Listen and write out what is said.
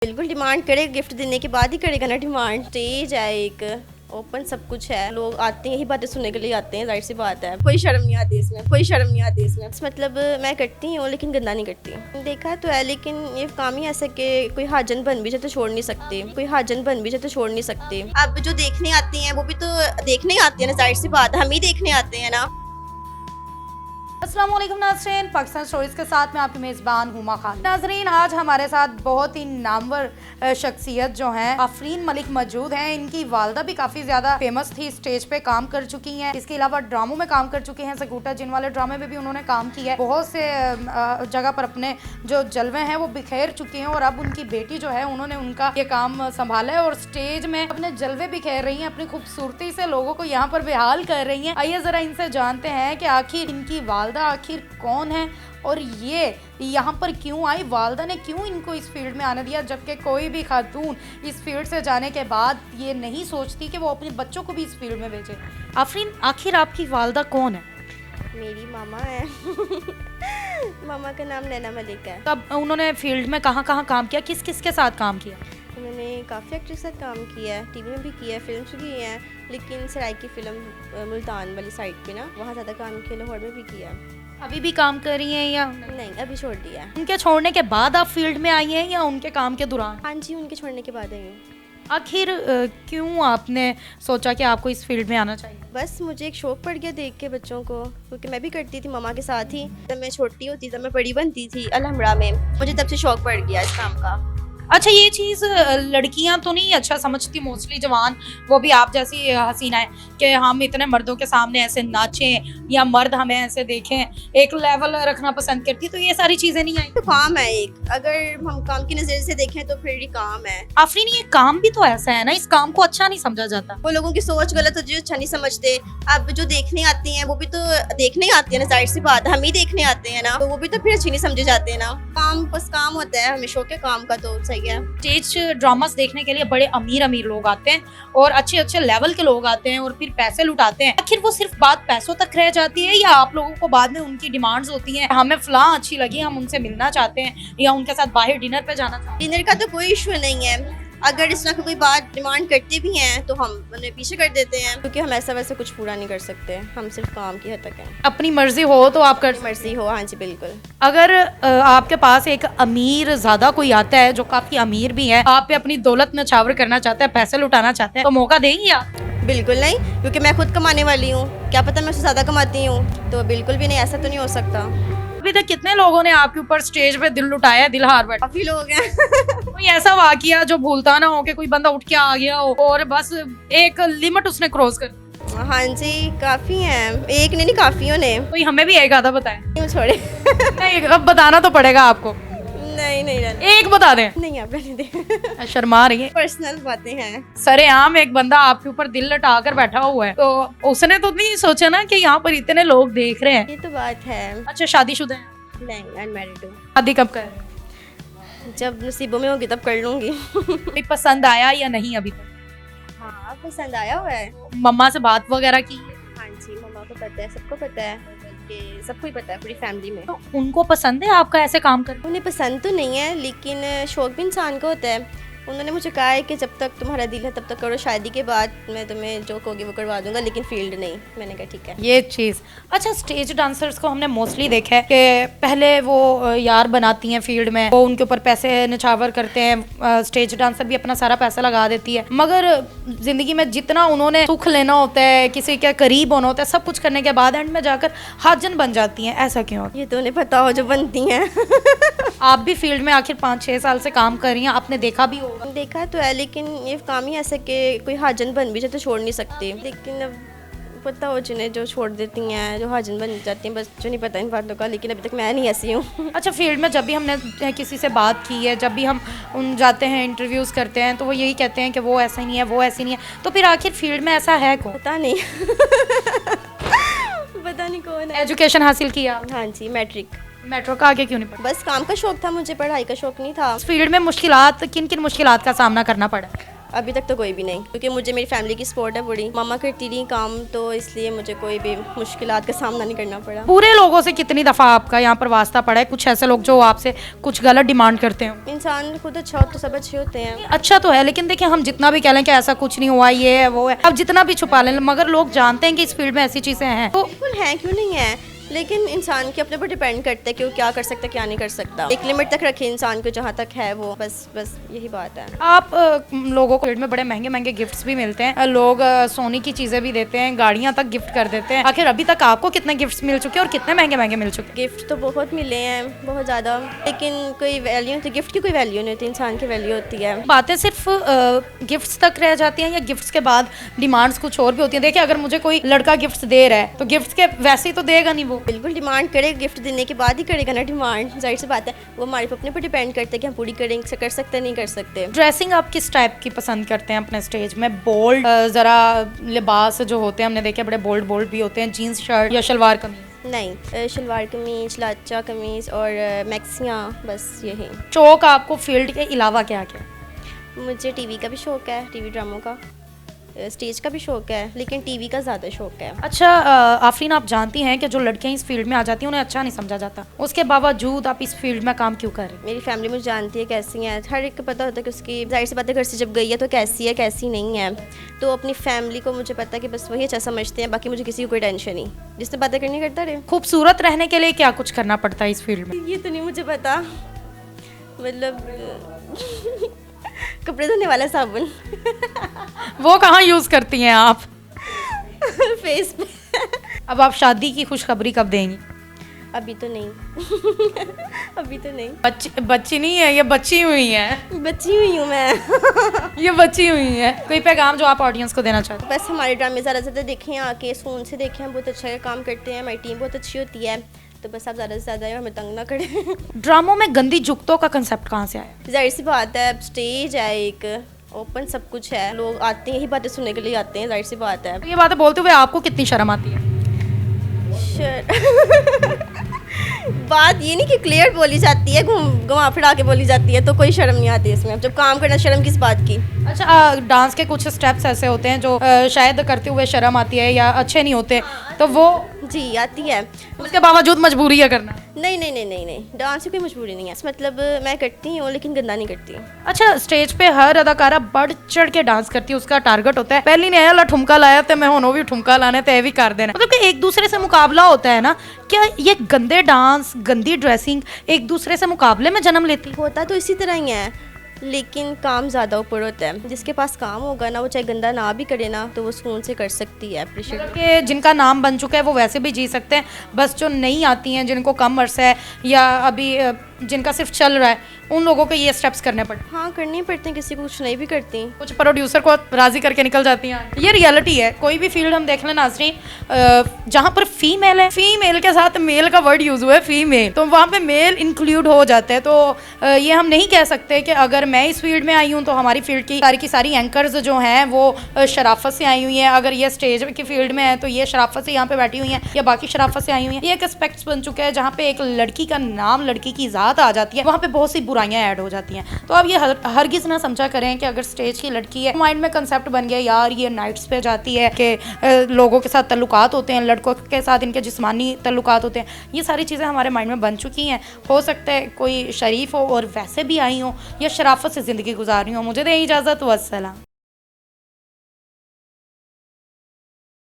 बिल्कुल डिमांड करेगा, गिफ्ट देने के बाद ही करेगा ना डिमांड। स्टेज है, एक ओपन सब कुछ है, लोग आते हैं यही बातें सुनने के लिए आते हैं, जाहिर सी बात है। कोई शर्म नहीं आती इसमें, कोई शर्म नहीं आती इसमें। मतलब मैं करती हूँ लेकिन गंदा नहीं करती। देखा तो है लेकिन ये काम ही ऐसा कि कोई हाजन बन भी जाए तो छोड़ नहीं सकते, कोई हाजन बन भी जाए तो छोड़ नहीं सकते। अब जो देखने आती हैं वो भी तो देखने ही आती है ना, जाहिर सी बात है, हम ही देखने आते हैं ना। अस्सलाम वालेकुम नाज़रीन, पाकिस्तान स्टोरीज के साथ में आपकी मेज़बान हुमा खान। नाज़रीन, आज हमारे साथ बहुत ही नामवर शख्सियत जो हैं आफरीन मलिक मौजूद हैं। इनकी वालदा भी काफ़ी ज़्यादा फेमस थी, स्टेज पे काम कर चुकी हैं, इसके अलावा ड्रामों में काम कर चुकी हैं। सगूटा जिन वाले ड्रामे में भी उन्होंने काम किया है। बहुत से जगह पर अपने जो जलवे हैं वो बिखेर चुकी हैं और अब उनकी बेटी जो है उन्होंने उनका ये काम संभाला है और स्टेज में अपने जलवे बिखेर रही हैं, अपनी खूबसूरती से लोगों को यहाँ पर बेहाल कर रही हैं। आइए ज़रा इनसे जानते हैं कि आखिर इनकी वालदा आखिर कौन है और ये यहाँ पर क्यों आई, वालदा ने क्यों इनको इस फील्ड में आने दिया, जबकि कोई भी खातून इस फील्ड से जाने के बाद ये नहीं सोचती कि वो अपने बच्चों को भी इस फील्ड में भेजे। आफरीन, आखिर आपकी वालदा कौन है? मेरी मामा है मामा का नाम नैना मलिक है। तब उन्होंने फील्ड में कहाँ कहाँ काम किया, किस किस के साथ काम किया? उन्होंने काफ़ी एक्ट्रेस के साथ काम किया है, टीवी में भी किया है, फिल्म भी की हैं, लेकिन सराय की फिल्म मुल्तान वाली साइड पे ना, वहाँ ज़्यादा काम किया, लाहौर में भी किया। अभी भी काम कर रही हैं या नहीं, अभी छोड़ दिया है। उनके छोड़ने के बाद आप फील्ड में आई हैं या उनके काम के दौरान? हाँ जी, उनके छोड़ने के बाद आई हूँ। आखिर क्यों आपने सोचा कि आपको इस फील्ड में आना चाहिए? बस मुझे एक शौक़ पड़ गया देख के बच्चों को, क्योंकि मैं भी करती थी मामा के साथ ही। जब मैं छोटी होती तब मैं बड़ी बनती थी अलहमरा में, मुझे तब से शौक़ पड़ गया इस काम का। अच्छा, ये चीज़ लड़कियां तो नहीं अच्छा समझती, मोस्टली जवान, वो भी आप जैसी हसीना है कि हम इतने मर्दों के सामने ऐसे नाचें या मर्द हमें ऐसे देखें, एक लेवल रखना पसंद करती, तो ये सारी चीज़ें नहीं आई? तो काम है एक, अगर हम काम की नज़र से देखें तो फिर ये काम है। आफरीन, ये काम भी तो ऐसा है ना, इस काम को अच्छा नहीं समझा जाता। वो लोगों की सोच गलत होती है, अच्छा नहीं समझते। अब जो देखने आती हैं वो भी तो देखने ही आती है ना, जाहिर सी बात है, हम ही देखने आते हैं ना, तो वो भी तो फिर अच्छी नहीं समझे जाते ना। काम बस काम होता है, हमें शौक है काम का, तो सही है। स्टेज ड्रामास देखने के लिए बड़े अमीर अमीर लोग आते हैं और अच्छे अच्छे लेवल के लोग आते हैं और फिर पैसे लुटाते हैं। आखिर वो सिर्फ बात पैसों तक रह जाती है या आप लोगों को बाद में उनकी डिमांड्स होती हैं, हमें फलां अच्छी लगी, हम उनसे मिलना चाहते हैं या उनके साथ बाहर डिनर पे जाना चाहते हैं? डिनर का तो कोई इशू नहीं है, अगर इस तरह की कोई बात डिमांड करते भी हैं तो हम उन्हें पीछे कर देते हैं, क्योंकि हम ऐसा वैसे कुछ पूरा नहीं कर सकते, हम सिर्फ काम की हद तक हैं। अपनी मर्जी हो तो आप कर, मर्जी हो। हाँ जी बिल्कुल। अगर आपके पास एक अमीर ज्यादा कोई आता है जो काफी अमीर भी है, आप पे अपनी दौलत नछावर करना चाहते हैं, पैसे लुटाना चाहते हैं, तो मौका देंगी आप? बिल्कुल नहीं, क्योंकि मैं खुद कमाने वाली हूँ, क्या पता मैं उससे ज़्यादा कमाती हूँ, तो बिल्कुल भी नहीं, ऐसा तो नहीं हो सकता। अभी तक कितने लोगों ने आपके ऊपर स्टेज पे दिल लुटाया, दिल हार बैठा? काफ़ी लोग हैं कोई ऐसा वाकया जो भूलता ना हो कि कोई बंदा उठ के आ गया हो और बस एक लिमिट उसने क्रॉस कर दी? हाँ जी, काफ़ी हैं, एक नहीं काफ़ियों ने। कोई हमें भी एक आधा बताए। क्यों छोड़े नहीं, अब बताना तो पड़ेगा आपको। नहीं एक बता दें। नहीं, आप रहने दें शर्मा रही है। पर्सनल बातें हैं। सरेआम एक बंदा आपके ऊपर दिल लटा कर बैठा हुआ है, तो उसने तो नहीं सोचा ना कि यहाँ पर इतने लोग देख रहे हैं? ये तो बात है। अच्छा, शादीशुदा है? नहीं, अनमैरिड हूँ। शादी कब करें? जब नसीबों में होगी तब कर लूँगी कोई पसंद आया या नहीं अभी तक? हाँ, पसंद आया हुआ है। मम्मा से बात वगैरह की? हाँ जी, मम्मा को पता है, सबको पता है, बल्कि सबको ही पता है पूरी फैमिली में। तो उनको पसंद है आपका ऐसे काम करना? उन्हें पसंद तो नहीं है, लेकिन शौक भी इंसान का होता है। उन्होंने मुझे कहा है कि जब तक तुम्हारा दिल है तब तक करो, शादी के बाद मैं तुम्हें जो कहोगी वो करवा दूंगा, लेकिन फील्ड नहीं। मैंने कहा ठीक है। ये चीज़। अच्छा, स्टेज डांसर्स को हमने मोस्टली देखा है कि पहले वो यार बनाती हैं फील्ड में, वो उनके ऊपर पैसे निछावर करते हैं, स्टेज डांसर भी अपना सारा पैसा लगा देती है, मगर ज़िंदगी में जितना उन्होंने सुख लेना होता है, किसी के करीब होना होता है, सब कुछ करने के बाद एंड में जाकर हाजन बन जाती हैं, ऐसा क्यों? ये तो उन्हें पता हो जो बनती हैं आप भी फील्ड में आखिर 5-6 साल से काम कर रही हैं, आपने देखा भी होगा। देखा तो है, लेकिन ये काम ही ऐसा कि कोई हाजन बन भी जाए तो छोड़ नहीं सकती। लेकिन अब पता हो जिन्हें जो छोड़ देती हैं, जो हाजन बन जाती हैं, बस जो नहीं पता इन बातों का, लेकिन अभी तक मैं नहीं ऐसी हूँ अच्छा, फील्ड में जब भी हमने किसी से बात की है, जब भी हम उन जाते हैं इंटरव्यूज़ करते हैं, तो वो यही कहते हैं कि वो ऐसा नहीं है, वो ऐसी नहीं है, तो फिर आखिर फील्ड में ऐसा है कौन? पता नहीं पता नहीं कौन है। एजुकेशन हासिल किया? हाँ जी, मैट्रिक। मेट्रो का आगे क्यों नहीं पढ़ा? बस काम का शौक था मुझे, पढ़ाई का शौक नहीं था। इस फील्ड में मुश्किलात, किन किन मुश्किलात का सामना करना पड़ा? अभी तक तो कोई भी नहीं, क्योंकि मुझे मेरी फैमिली की सपोर्ट है पूरी। मामा करती रही काम, तो इसलिए मुझे कोई भी मुश्किलात का सामना नहीं करना पड़ा। पूरे लोगों से कितनी दफ़ा आपका यहाँ पर वास्ता पड़ा है कुछ ऐसे लोग जो आपसे कुछ गलत डिमांड करते हैं? इंसान खुद अच्छा हो तो सब अच्छे होते हैं। अच्छा तो है, लेकिन देखिए हम जितना भी कह लें कि ऐसा कुछ नहीं हुआ, ये है वो है, अब जितना भी छुपा लें, मगर लोग जानते हैं कि इस फील्ड में ऐसी चीज़ें हैं। तो बिल्कुल है, क्यों नहीं है, लेकिन इंसान के अपने पर डिपेंड करता है कि वो क्या कर सकता है क्या नहीं कर सकता। एक लिमिट तक रखे इंसान को, जहाँ तक है वो, बस यही बात है। आप लोगों को फील्ड में बड़े महंगे महंगे गिफ्ट्स भी मिलते हैं, लोग सोने की चीज़ें भी देते हैं, गाड़ियाँ तक गिफ्ट कर देते हैं। आखिर अभी तक आपको कितने गिफ्ट्स मिल चुके हैं और कितने महंगे महंगे मिल चुके हैं? गिफ्ट तो बहुत मिले हैं, बहुत ज़्यादा, लेकिन कोई वैल्यू नहीं होती। गिफ्ट की कोई वैल्यू नहीं होती, इंसान की वैल्यू होती है। बातें सिर्फ गिफ्ट्स तक रह जाती हैं या गिफ्ट्स के बाद डिमांड्स कुछ और भी होती हैं? देखिए अगर मुझे कोई लड़का गिफ्ट्स दे रहा है तो गिफ्ट्स के वैसे ही तो देगा नहीं वो। बिल्कुल डिमांड करेगा, गिफ्ट देने के बाद ही करेगा ना डिमांड, जाहिर सी बात है। वो हमारे अपने पर डिपेंड करता है कि हम पूरी करेंगे, कर सकते नहीं कर सकते। ड्रेसिंग आप किस टाइप की पसंद करते हैं अपने स्टेज में? बोल्ड ज़रा लिबास जो होते हैं, हमने देखे बड़े बोल्ड बोल्ड भी होते हैं, जीन्स शर्ट या शलवार कमीज? नहीं, शलवार कमीज, लाचा कमीज और मैक्सियाँ, बस यही। शौक आपको फील्ड के अलावा क्या क्या? मुझे टीवी का भी शौक है, टीवी ड्रामों का, स्टेज का भी शौक है, लेकिन टीवी का ज़्यादा शौक है। अच्छा आफरीन, आप जानती हैं कि जो लड़कियां इस फील्ड में आ जाती हैं उन्हें अच्छा नहीं समझा जाता, उसके बावजूद आप इस फील्ड में काम क्यों कर रहे हैं? मेरी फैमिली मुझे जानती है कैसी है, हर एक को पता होता है कि उसकी, जाहिर सी बात है, घर से जब गई है तो कैसी है कैसी नहीं है। तो अपनी फैमिली को मुझे पता है कि बस वही अच्छा समझते हैं, बाकी मुझे किसी को कोई टेंशन नहीं, जिसने बातें करनी करता रहे। खूबसूरत रहने के लिए क्या कुछ करना पड़ता है इस फील्ड में? ये तो नहीं मुझे पता, मतलब कपड़े धोने वाला साबुन वो कहाँ यूज़ करती हैं आप? फेस पे। अब आप शादी की खुशखबरी कब देंगी? अभी तो नहीं अभी तो नहीं। बच्ची नहीं है, ये बच्ची हुई है। बच्ची हुई हूँ मैं ये बच्ची हुई है। कोई पैगाम जो आप ऑडियंस को देना चाहते हैं? बस हमारे ड्रामे ज़्यादा से ज़्यादा देखें, आके फ़ोन से देखें, हम बहुत अच्छा काम करते हैं, हमारी टीम बहुत अच्छी होती है, तो बस आप ज़्यादा से ज़्यादा हमें तंग ना करें। ड्रामों में गंदी जुगतों का कंसेप्ट कहाँ से आया? जाहिर सी बात है, स्टेज है, एक ओपन सब कुछ है, लोग आते हैं यही बातें सुनने के लिए आते हैं, जाहिर सी बात है। तो ये बातें बोलते हुए आपको कितनी शर्म आती है? बात ये नहीं कि क्लियर बोली जाती है, घुमा फिरा के बोली जाती है, तो कोई शर्म नहीं आती इसमें। जब काम करना, शर्म किस बात की? अच्छा डांस के कुछ स्टेप्स ऐसे होते हैं जो शायद करते हुए शर्म आती है या अच्छे नहीं होते, तो वो जी आती है, उसके बावजूद मजबूरी है करना? नहीं नहीं नहीं नहीं नहीं, डांस की कोई मजबूरी नहीं है, मतलब मैं करती हूँ लेकिन गंदा नहीं करती। अच्छा स्टेज पे हर अदाकारा बढ़ चढ़ के डांस करती है, उसका टारगेट होता है पहली ने आया ठुमका लाया तो मैं हुन भी ठुमका लाने ते भी कर देना, मतलब कि एक दूसरे से मुकाबला होता है ना। क्या ये गंदे डांस, गंदी ड्रेसिंग एक दूसरे से मुकाबले में जन्म लेती? होता तो इसी तरह ही है, लेकिन काम ज़्यादा ऊपर होता है। जिसके पास काम होगा ना, वो चाहे गंदा ना भी करे ना, तो वो सुकून से कर सकती है, अप्रिशिएट। मतलब कि जिनका नाम बन चुका है वो वैसे भी जी सकते हैं, बस जो नहीं आती हैं, जिनको कम अर्सा है या अभी जिनका सिर्फ चल रहा है, उन लोगों को ये स्टेप्स करने पड़ते हैं। हाँ करने पड़ते हैं, किसी को कुछ नहीं भी करती, कुछ प्रोड्यूसर को राजी करके निकल जाती हैं। ये रियलिटी है, कोई भी फील्ड हम देख लें नाज़रीन, जहाँ पर फीमेल है, फीमेल के साथ मेल का वर्ड यूज़ हुआ है फीमेल, तो वहाँ पे मेल इंक्लूड हो जाते हैं। तो ये हम नहीं कह सकते कि अगर मैं इस फील्ड में आई हूँ तो हमारी फील्ड की सारी एंकर्स जो हैं वो शराफत से आई हुई हैं, अगर ये स्टेज की फील्ड में है तो ये शराफत से यहाँ पे बैठी हुई हैं या बाकी शराफत से आई हुई हैं। ये एक एस्पेक्ट्स बन चुका है जहाँ पे एक लड़की का नाम, लड़की की ज़ात आ जाती है, वहाँ पे बहुत सी बुराइयां ऐड हो जाती हैं। तो अब ये हरगिज़ ना समझा करें कि अगर स्टेज की लड़की है, माइंड में कंसेप्ट बन गया यार ये नाइट्स पे जाती है कि लोगों के साथ तल्लुकात होते हैं, लड़कों के साथ इनके जिस्मानी तल्लुकात होते हैं, ये सारी चीज़ें हमारे माइंड में बन चुकी हैं। हो सकता है कोई शरीफ हो और वैसे भी आई हो या शराफत से ज़िंदगी गुजार रही हो। मुझे दें इजाज़त, वस्सलाम।